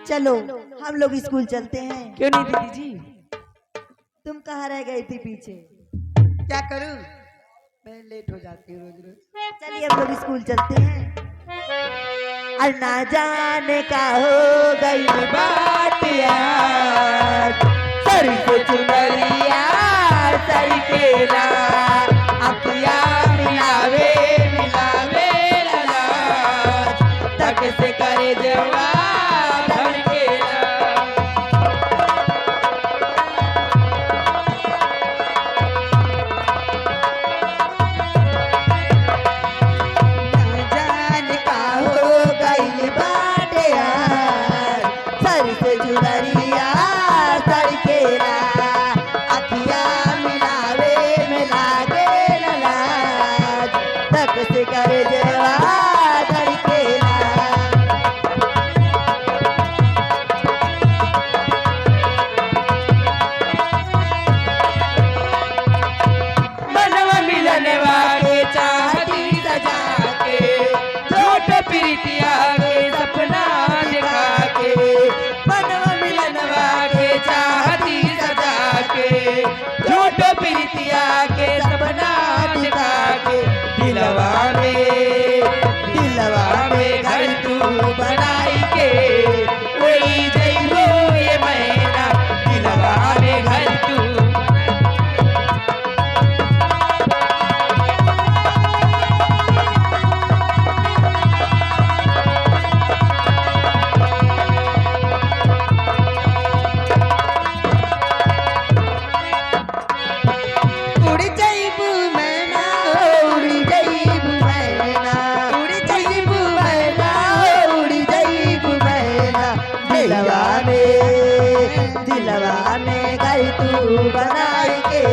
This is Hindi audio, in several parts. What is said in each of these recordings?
चलो हम लोग स्कूल चलते हैं। क्यों नहीं दीदी जी? तुम कहाँ रह गई थी पीछे? क्या करूं, मैं लेट हो जाती हूँ रोज रोज। चलिए हम लोग स्कूल चलते हैं। और ना जाने का हो गई बात यार, सर से चुनरिया सर के ना अखिया मिलावे मिलावे लाज तक से करे जवा धड़के ना। जाने का हो गई बात यार, सर से चुनरिया सर के ना अखिया मिलावे में लागे लाज तक से करे जवा धड़के ना। मनवा मिलने वाले चाहती सजा के झूठ प्रीतिया के सपना दिखा के। मनवा मिलन वाले चाहती सजा के झूठ प्रीतिया के सपना दिखा के। दिलवा में घर तू बनाई के कोई जइबो ये मैना। दिलवा में घर तू उड़ जाइबू मैना, उड़ जाइबू मैना, उड़ जाइबू मैना, उड़ जाइबू मैना। दिलवा में घर तू बनाई के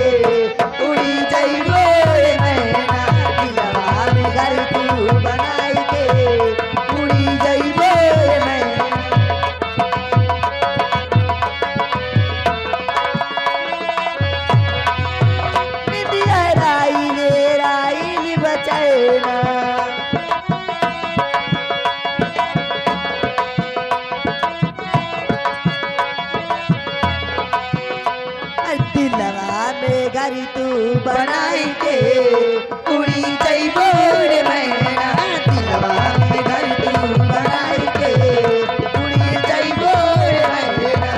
उड़ी जाइबू रे मैना। दिलवा में घर तू बनाई के उड़ी जाइबू रे मैना। निदिया राई बचैना, दिलवा में घर तू बनाई के उड़ी जइबो रे मैना। दिलवा में घर तू बनाई के उड़ी जइबो रे मैना।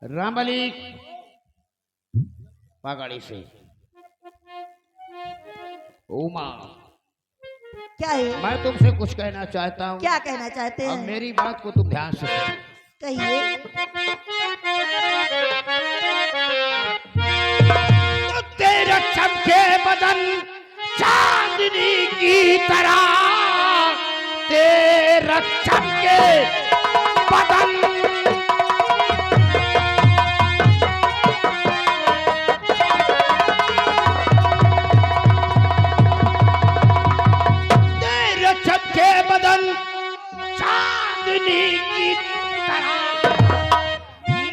रामबली पगड़ी से उमा, क्या है? मैं तुमसे कुछ कहना चाहता हूँ। क्या कहना चाहते अब हैं? मेरी बात को तुम ध्यान से सुनो। कहिए। तो तेरा चमके बदन चांदनी की तरह, तेरा चमके बदन तेरा चमके बदन चांदनी की तरह,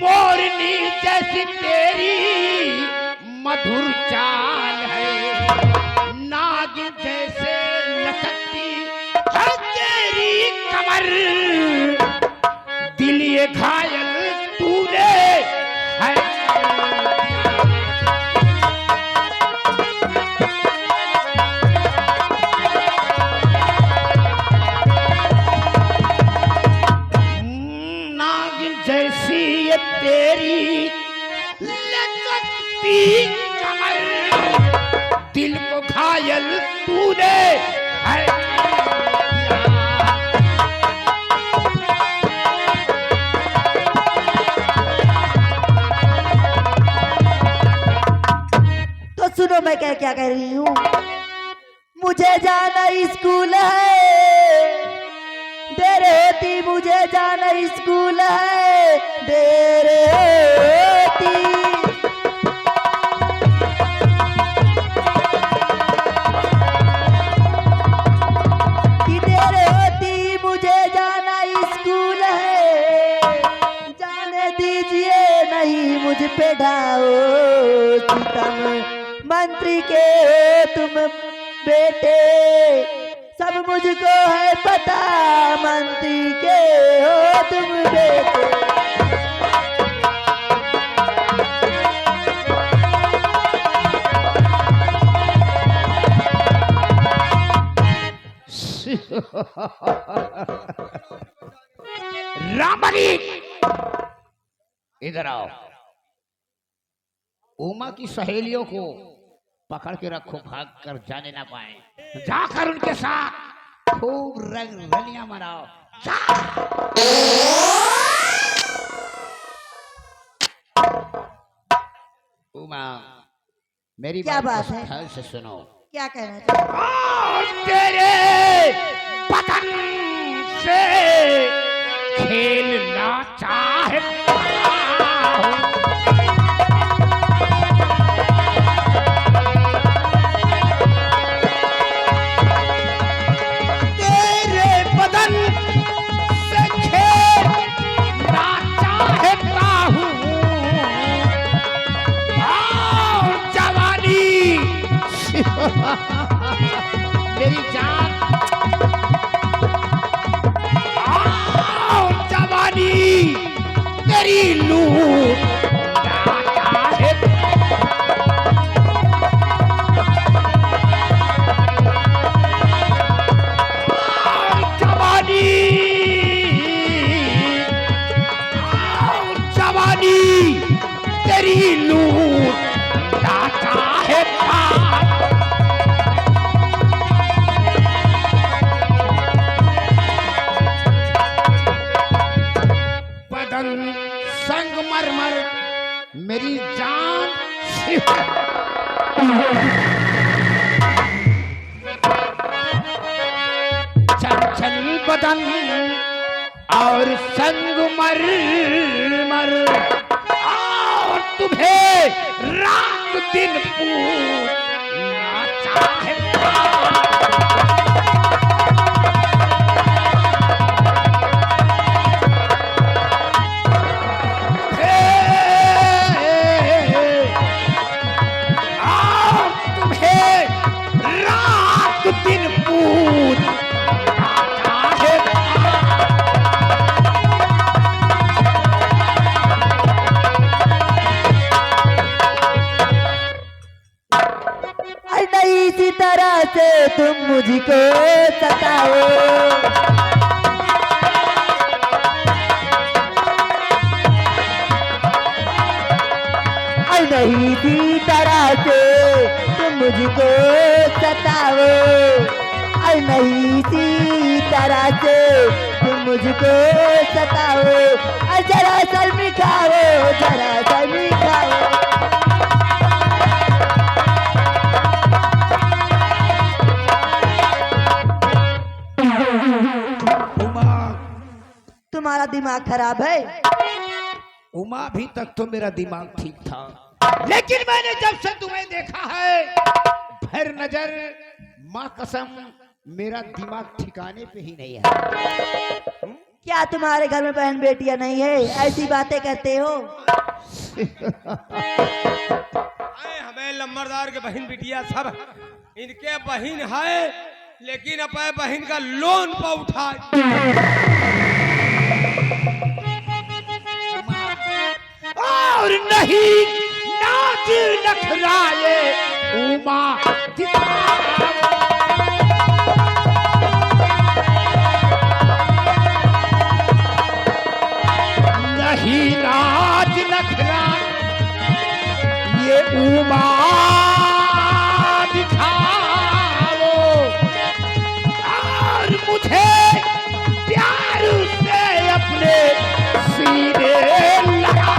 मोरनी जैसी तेरी मधुर चाल है। नागिन जैसे लचकती है तेरी कमर, दिल ये घायल तूने है। नागिन जैसी ये तेरी लचकती कमर, दिल को घायल तूने है। तो सुनो मैं क्या क्या कह रही हूँ। मुझे जाना स्कूल है, देर होती मुझे जाना स्कूल है, देर होती। कि देर होती मुझे जाना स्कूल है, जाने दीजिए नहीं मुझ पे ढाओ सितम। मंत्री के हो तुम बेटे, सब मुझको है पता, मंत्री के हो तुम बेटे। रामबली इधर आओ। उमा की सहेलियों को पकड़ के रखो, भाग कर जाने ना पाए। जाकर उनके साथ खूब रंग रलियां मनाओ। उमा मेरी क्या बात को है? ध्यान से सुनो। क्या कहना चाहते? और तेरे पतन से खेलना चाहता हूं। तेरे बदन से खेलना चाहता हूं। और जवानी मेरी जान, जवानी तेरी लूट है। जवानी तेरी लूट है। संगमरमर मेरी जान, चंचल बदन और संगमरमर, और तुम्हें रात दिन पूजना चाहता। दिन पूत नहीं इसी तरह से तुम मुझको सताओ। नहीं इसी तरह से तुम मुझको सताओ। नहीं इसी तरह से तुम मुझको सताओ। जरा शर्मी खाओ, जरा शर्मी खाओ। उमा, तुम्हारा दिमाग खराब है। उमा अभी तक तो मेरा दिमाग ठीक था, लेकिन मैंने जब से तुम्हें देखा है, भर नजर माँ कसम मेरा दिमाग ठिकाने पे ही नहीं है। क्या तुम्हारे घर में बहन बेटियां नहीं है? ऐसी बातें कहते हो। हमें लंबरदार के बहन बिटिया सब इनके बहन है, लेकिन अपने बहन का लोन पर उठाए। और नहीं नाच नखराए उमा नहीं नाच नखरा ये उमा दिखाओ। और मुझे प्यार से अपने सीने लगा।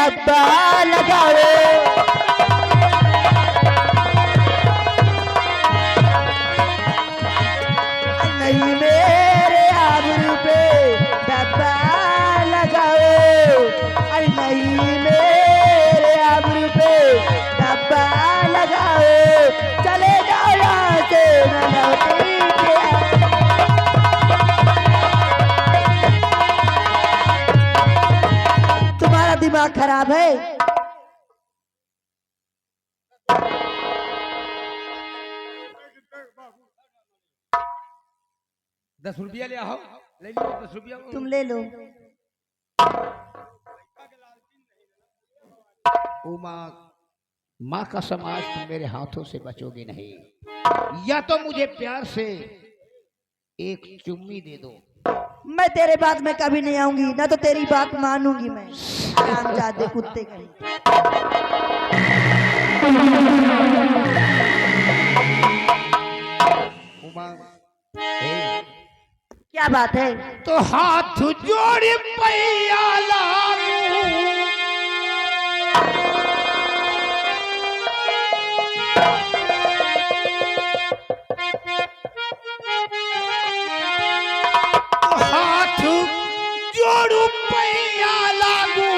डब्बा लगाओ। नहीं मेरे आबरू पे डब्बा लगाओ। अरे नहीं मेरे आबरू पे डब्बा लगाओ। चले जाओ यहाँ से न लौटे के आओ। तुम्हारा दिमाग खराब है। 10 रुपया ले आओ, ले लो 10 रुपया। तुम ले लो। उमा, माँ का समाज तुम मेरे हाथों से बचोगे नहीं। या तो मुझे प्यार से एक चुम्मी दे दो। मैं तेरे बात में कभी नहीं आऊंगी, ना तो तेरी बात मानूंगी मैं। हरामजादे कुत्ते कहीं। उमा, क्या बात है? तो हाथ जोड़ पैया लागू। हाथ जोड़ू पैया लागू।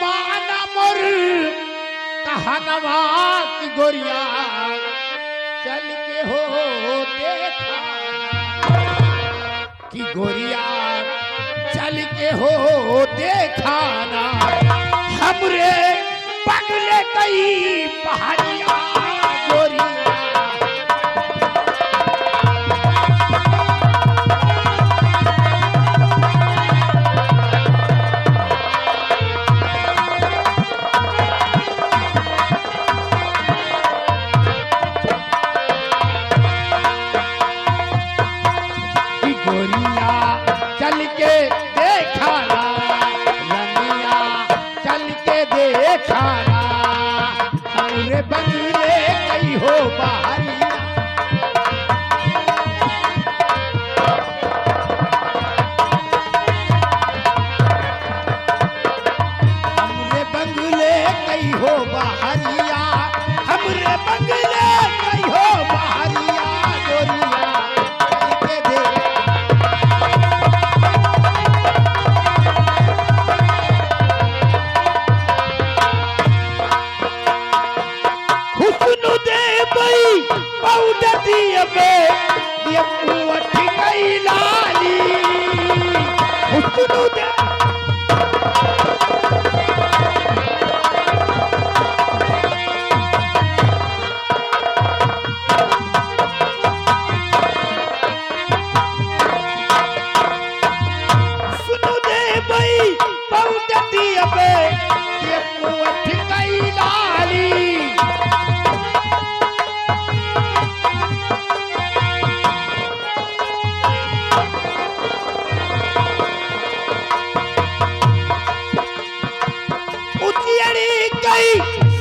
माना मोर कहनवा की गोरिया चल के हो देखा कि गोरिया चल के हो देखाना। हमरे पगले कई पहाड़िया गोरिया। चल के देखाना रंगिया चल के देखाना। हमरे बंगले कई हो बाहरिया। हमरे बंगले कई हो बाहरिया। हमरे बंगले कई हो बाहरिया गोरिया चल के दे।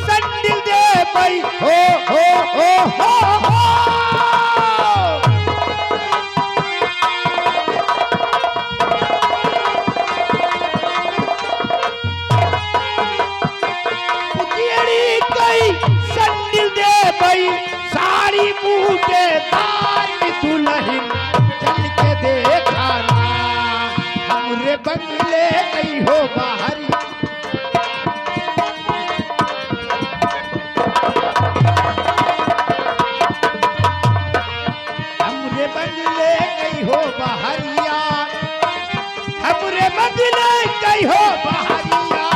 संडिल दे भाई हो हो। संडिल दे भाई साड़ी बूटे तार की दुल्हन चल के देखाना। हमरे बंगले कई हो बाहरी। बंगले कई हो बहरिया। हमरे बंगले कई हो बहरिया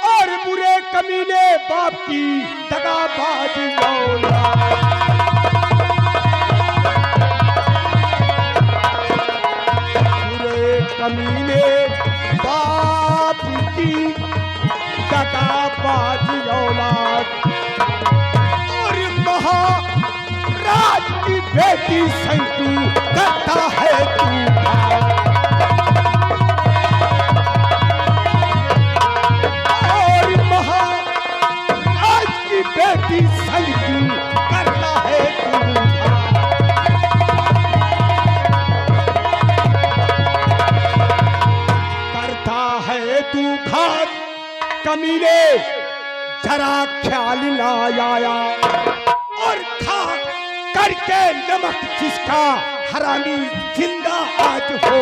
और बुरे कमीने बाप की दगाबाज औलाद। कमीने बाप की दगाबाज औलाद। और महाराज की बेटी सैतू करता है तू। हरामी ने जरा ख्याल ना आया और खा करके नमक जिसका हरामी जिंदा आज हो।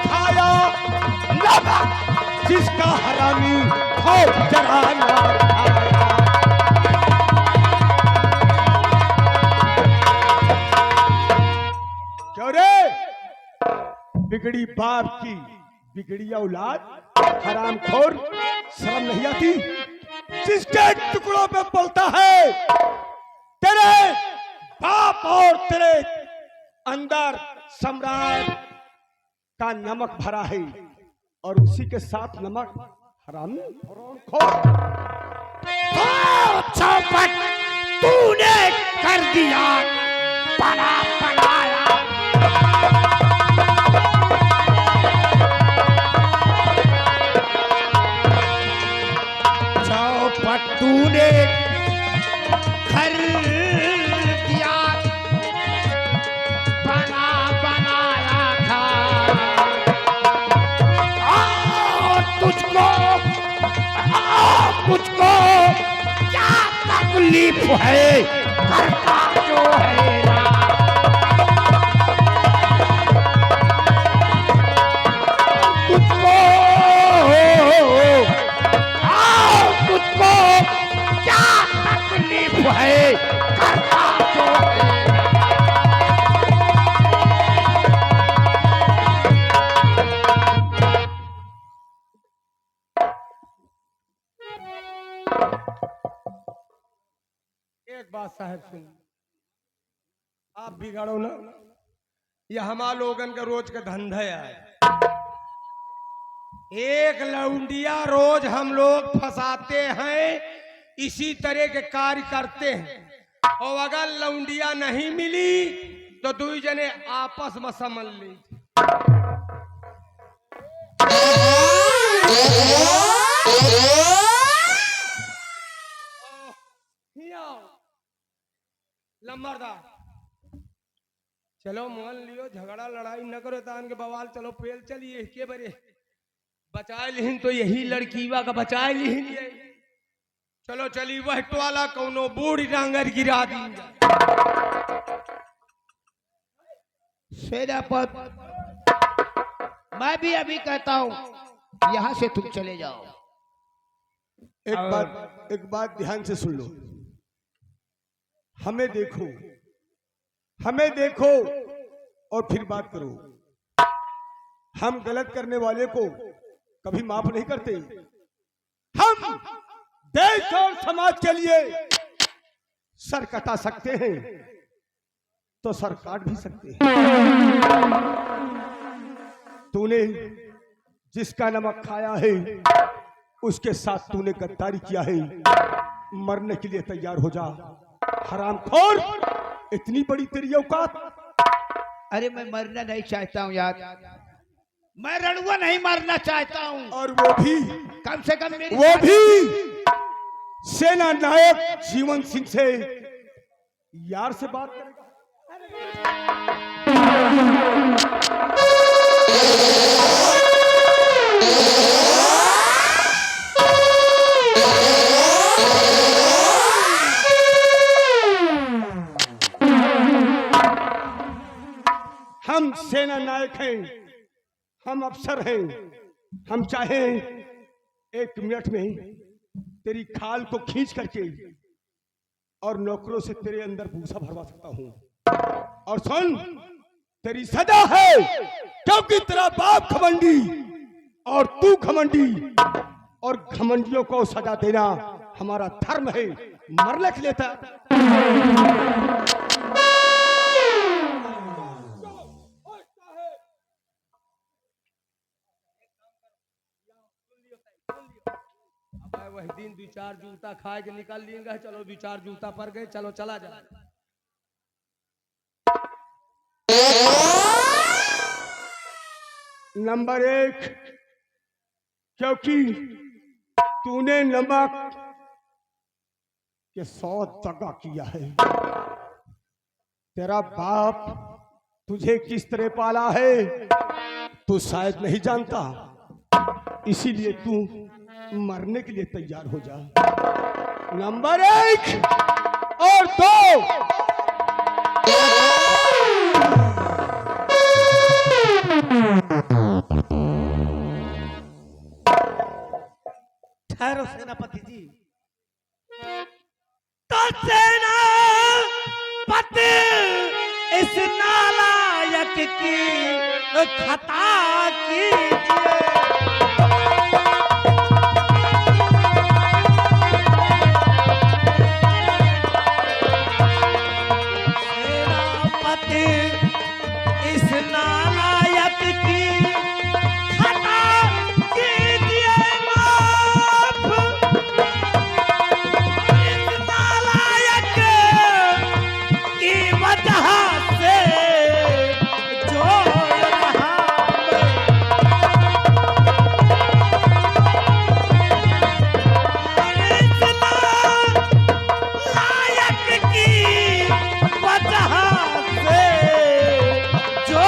खाया नमक जिसका हरामी हो जरा ना खाया। क्यों रे बिगड़ी बाप की बिगड़ी औलाद, हरामखोर, शर्म नहीं आती? जिसके टुकड़ों पे पलता है तेरे बाप और तेरे अंदर सम्राट का नमक भरा है और उसी के साथ नमक हरामी हरामखोर। चौपट तूने कर दिया बड़ा बनाया। चौपट तूने कर दिया बना बनाया था। तुझको क्या तकलीफ है करता जो है ना। तुझको क्या तकलीफ है करता जो है ना। एक बात साहब सुन, आप बिगाड़ो ना, यह हमारा लोगन का रोज का धंधा है। एक लौंडिया रोज हम लोग फंसाते हैं, इसी तरह के कार्य करते हैं। और अगर लौंडिया नहीं मिली तो दो जने आपस में समझ ली। लम्बरदार चलो मान लियो, झगड़ा लड़ाई न करो, तान के बवाल चलो पेल चलिए के बरे बचाए लिहिन तो यही लड़कीवा का बचाए लिहिन ये। चलो चली वह टवाला कौनो बूढ़ी डांगर गिरा दी। सेनापति मैं भी अभी कहता हूं यहां से तुम चले जाओ। एक बात ध्यान से सुन लो, हमें देखो और फिर बात करो। हम गलत करने वाले को कभी माफ नहीं करते। हम देश और समाज के लिए सर कटा सकते हैं तो सर काट भी सकते हैं। तूने जिसका नमक खाया है उसके साथ तूने गद्दारी किया है, मरने के लिए तैयार हो जा हरामखोर। इतनी बड़ी तेरी औकात। अरे मैं मरना नहीं चाहता हूँ यार, मैं रणुआ नहीं मरना चाहता हूँ। और वो भी कम से कम मेरी वो भी सेना नायक जीवन सिंह से यार से बात करेगा। हम सेना नायक हैं, हम अफसर हैं, हम चाहें 1 मिनट में तेरी खाल को खींच करके और नौकरों से तेरे अंदर भूसा भरवा सकता हूं। और सुन, तेरी सजा है, क्योंकि तेरा बाप घमंडी और तू घमंडी, और घमंडियों को सजा देना हमारा धर्म है। मरने के लिए था। वही दिन 2-4 जूता खाए के निकल लिएगा। चलो 2-4 जूता पर गए, चलो चला जा। नंबर 1, क्योंकि तूने नमक के 100 दगा किया है। तेरा बाप तुझे किस तरह पाला है तू शायद नहीं जानता, इसीलिए तू मरने के लिए तैयार हो जा। नंबर 1 और 2 ठहरो सेनापति जी। तो सेनापति इस नालायक की खता कीजिए। सेनापति इस नालायक की खता कीजिए माफ। इस नालायक की वजह से जो रहा मैं। इस नालायक की वजह से जो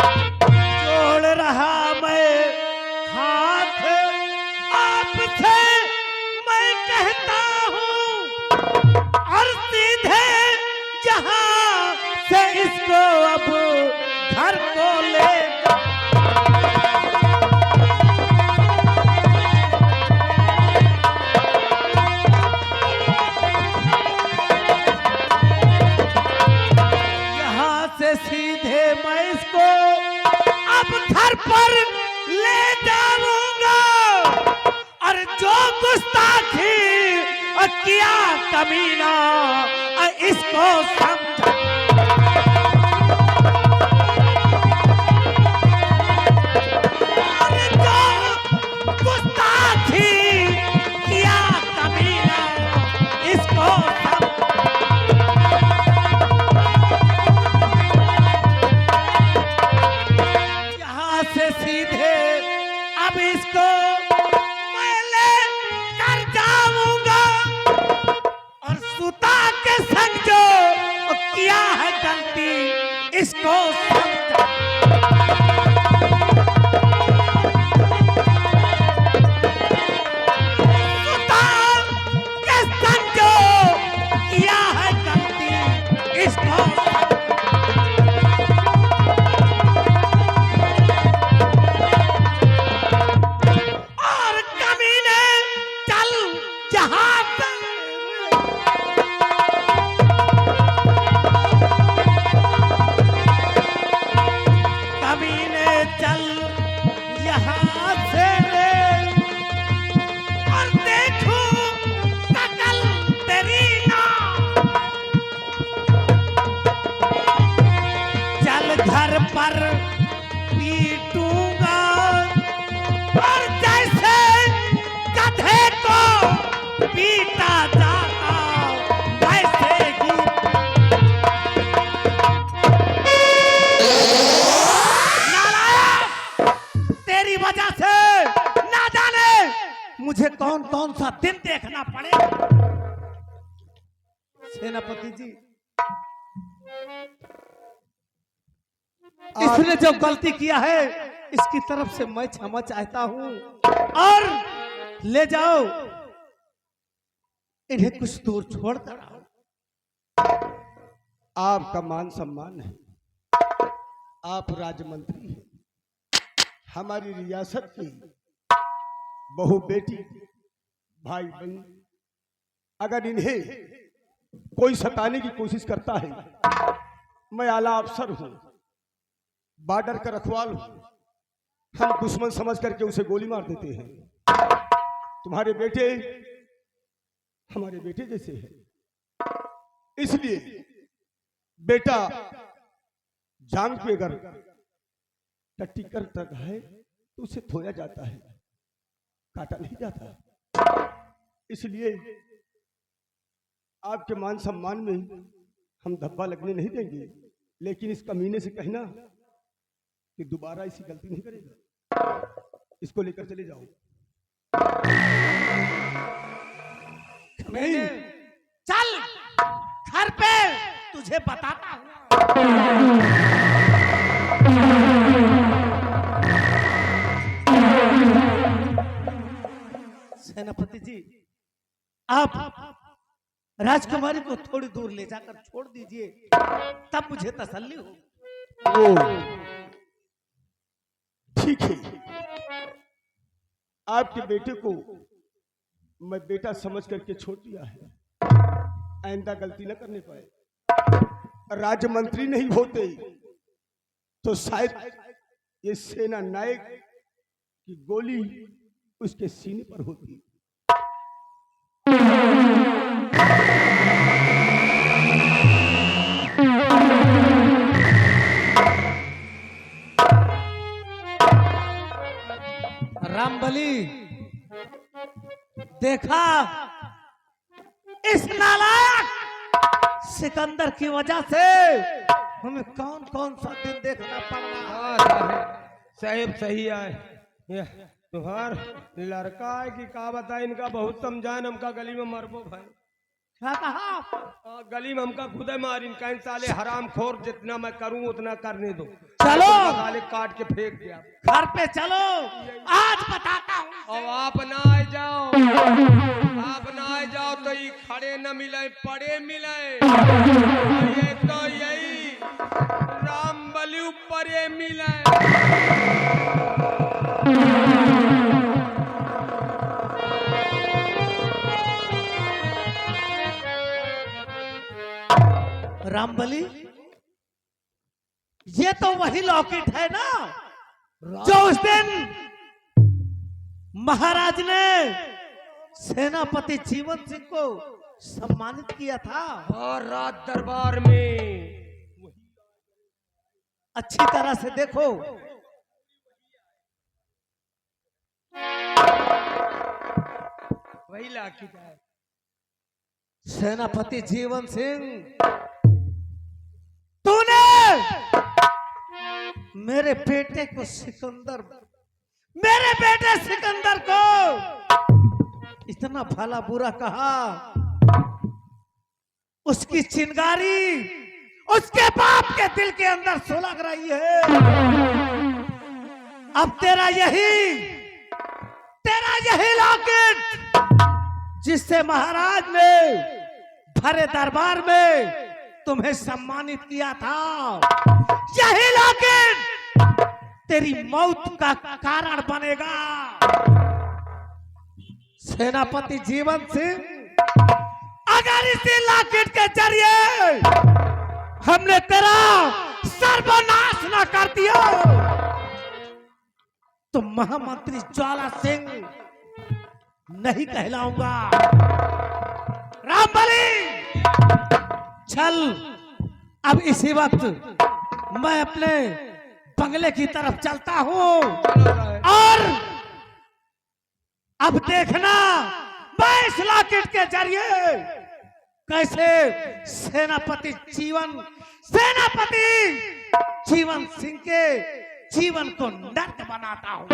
जोड़ रहा मैं हाथ आपसे मैं कहता हूँ, और सीधे जहाँ से इसको अब घर को ले जा। यहाँ से सीधे मैं इसको अब घर पर ले जाऊंगा, और जो गुस्ताखी किया कमीना इसको समझ। और जो गुस्ताखी किया कमीना इसको समझ। यहाँ से सीधे अब इसको मैं ले कर जाऊंगा, और सुता के संग जो किया है गलती इसको समझा। सुता के संग जो किया है गलती इसको समझा। और कमीने चल जहां पर कमीने चल यहाँ से रे, और देखूं शकल तेरी ना। चल घर पर पीटूंगा, और जैसे गधे को पीटा जाता वैसे ही। नालायक, तेरी वजह से ना जाने मुझे कौन कौन सा दिन देखना पड़ेगा। सेनापति जी, इसने जो गलती किया है इसकी तरफ से मैं क्षमा चाहता हूँ, और ले जाओ इन्हें कुछ दूर छोड़ कर आओ। आपका मान सम्मान है, आप राजमंत्री हैं, हमारी रियासत की बहू बेटी भाई बहन, अगर इन्हें कोई सताने की कोशिश करता है, मैं आला अफसर हूं, बॉर्डर का रखवाल हूं, हम दुश्मन समझ करके उसे गोली मार देते हैं। तुम्हारे बेटे हमारे बेटे जैसे हैं, इसलिए बेटा जांग पे अगर टट्टी कर तक है तो उसे धोया जाता है, काटा नहीं जाता। इसलिए आपके मान सम्मान में हम धब्बा लगने नहीं देंगे, लेकिन इस कमीने से कहना कि दोबारा ऐसी गलती नहीं करेगा। इसको लेकर चले जाओ। नहीं चल घर पे तुझे बताता हूँ। सेनापति जी, आप राजकुमारी को थोड़ी दूर ले जाकर छोड़ दीजिए, तब मुझे तसल्ली हो। ओ ठीक है, आपके बेटे को मैं बेटा समझ करके छोड़ दिया है, आइंदा गलती न करने पाए। राज्य मंत्री नहीं होते तो शायद ये सेना नायक की गोली उसके सीने पर होती। रामबली, देखा इस नालायक सिकंदर की वजह से हमें कौन कौन सा दिन देखना पड़ रहा है। साहेब सही है, तुम्हार लड़का है कि का बताए, इनका बहुत समझाए, हमका गली में मरबो भाई। क्या कहा? गली में हमका खुद मार, इनका इन साले हराम खोर, जितना मैं करूं उतना करने दो। चलो साले काट के फेंक दिया। घर पे चलो, आज बताता हूँ। अब आप ना आ जाओ, आप ना आ जाओ तो ये खड़े न मिले पड़े मिले, ये तो यही राम बलि ऊपर ये मिले। रामबली, ये तो वही लॉकेट है ना जो उस दिन महाराज ने सेनापति जीवन सिंह को सम्मानित किया था। और रात दरबार में अच्छी तरह से देखो, वही लॉकेट है। सेनापति जीवन सिंह, तूने मेरे बेटे को सिकंदर, मेरे बेटे सिकंदर को इतना भला बुरा कहा, उसकी चिंगारी उसके बाप के दिल के अंदर सुलग रही है। अब तेरा यही लॉकेट जिससे महाराज ने भरे दरबार में तुम्हें सम्मानित किया था, यही लॉकेट तेरी मौत का कारण बनेगा। सेनापति जीवन सिंह, अगर इसी लॉकेट के जरिए हमने तेरा सर्वनाश न कर दिया तो महामंत्री ज्वाला सिंह नहीं कहलाऊंगा। रामबली, चल अब इसी वक्त मैं अपने बंगले की तरफ चलता हूं, और अब देखना मैं इस लॉकेट के जरिए कैसे सेनापति जीवन सिंह के जीवन को नर्क बनाता हूं।